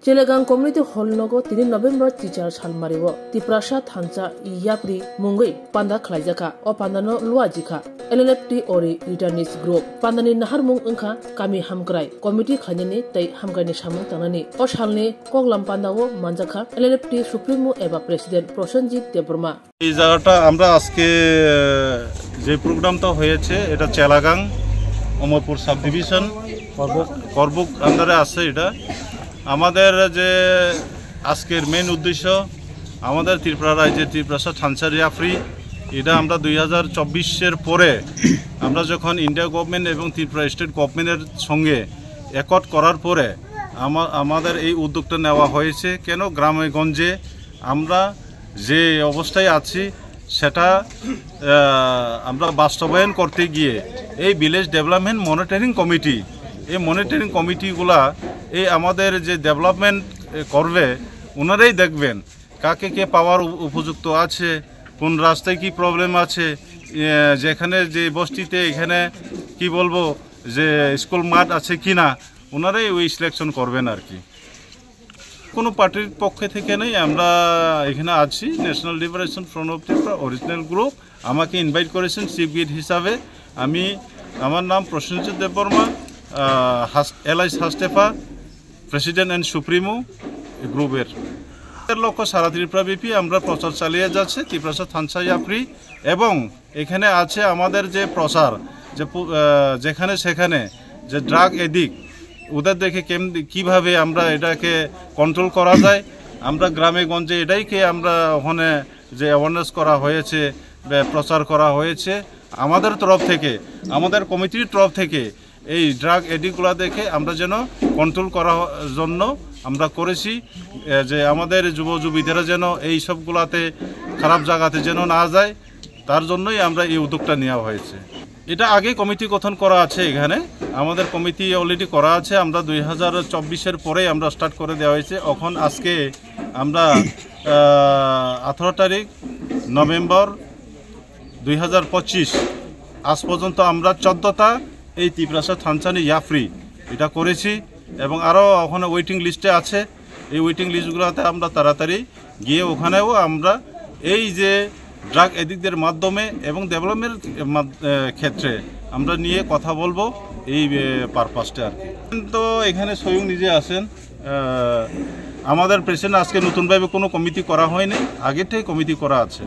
Celegang Community Hall Nogo 3 November Teacher Salmariwo Tiprasa Thansa Yapri Mungui Panda Klaijaka O Pandano Luajika LLFT Ori Returnees Group Pandani Naharmung Unka Kami Hamgrai Committee Khanini Tai Hamgani Shamung Tanani O Shalni Koglam Pandawo Manjaka LLFT Supremo Eva President Prosenjit Debrma এই জায়গাটা আমরা আজকে যে প্রোগ্রামটা হয়েছে এটা চেলাগাং Amarpur sub division Karbook আন্ডারে আছে এটা আমাদের যে আজকের মেইন উদ্দেশ্য আমাদের ত্রিপুরা রাজ্যের ত্রিপ্রাসা থানসা ইয়াফ্রি এটা আমরা 2024 এর পরে আমরা যখন ইন্ডিয়া গভর্নমেন্ট এবং ত্রিপুরা স্টেট গভর্নমেন্টের সঙ্গে একট করার পরে আমাদের এই উদ্যোগটা নেওয়া হয়েছে কেন গ্রামে গঞ্জে আমরা যে অবস্থায় আছি সেটা আমরা বাস্তবায়ন করতে গিয়ে এই ভিলেজ ডেভেলপমেন্ট মনিটরিং কমিটি এই মনিটরিং কমিটিগুলা এই আমাদের যে ডেভেলপমেন্ট করবে ওনারাই দেখবেন কাকে কে পাওয়ার উপযুক্ত আছে কোন রাস্তায় কি প্রবলেম আছে যেখানে যে বস্তিতে এখানে কি বলবো যে স্কুল মাঠ আছে কিনা ওনারাই ওই সিলেকশন করবেন আর কি কোনো পার্টির পক্ষে থেকে নেই আমরা এখানে আছি national liberation front of Tripura original group আমাকে ইনভাইট করেছেন চিফ গেস্ট হিসাবে আমার নাম প্রসেনজিৎ দেববর্মা এলআইস হাস্টেফা প্রেসিডেন্ট অ্যান্ড সুপ্রিমো গ্রুপের লক্ষ্য সারা ত্রিপুরা ব্যাপী আমরা প্রচার চালিয়ে যাচ্ছে ত্রিপ্রাসা থানসা ইয়াফ্রি এবং এখানে আছে আমাদের যে প্রচার যে যেখানে সেখানে যে ড্রাগ এডিক্ট ওদের দেখে কিভাবে আমরা এটাকে কন্ট্রোল করা যায় আমরা গ্রামে গঞ্জে এটাইকে আমরা ওখানে যে অ্যাওয়ারনেস করা হয়েছে প্রচার করা হয়েছে আমাদের তরফ থেকে আমাদের কমিটির তরফ থেকে এই ড্রাগ এডিক্টগুলো দেখে আমরা যেন কন্ট্রোল করার জন্য আমরা করেছি যে আমাদের যুবযুবতীরা যেন এই সবগুলাতে খারাপ জায়গাতে যেন না যায় তার জন্যই আমরা এই উদ্যোগটা নেওয়া হয়েছে এটা আগে কমিটি গঠন করা আছে এখানে আমাদের কমিটি অলরেডি করা আছে আমরা 2024 পরেই আমরা স্টার্ট করে দেওয়া হয়েছে এখন আজকে আমরা 18 তারিখ নভেম্বর 2025 আজ পর্যন্ত আমরা 14টা এই ত্রিপ্রাসা থানসা ইয়াফ্রি এটা করেছি এবং আরও ওখানে ওয়েটিং লিস্টে আছে এই ওয়েটিং লিস্টগুলোতে আমরা তাড়াতাড়ি গিয়ে ওখানেও আমরা এই যে ড্রাগ এডিক্টদের মাধ্যমে এবং ডেভেলপমেন্ট ক্ষেত্রে আমরা নিয়ে কথা বলবো এই পারপাসটা আর কি তো এখানে স্বয়ং নিজে আছেন আমাদের প্রেসিডেন্ট আজকে নতুনভাবে কোনো কমিটি করা হয়নি আগের থেকে কমিটি করা আছে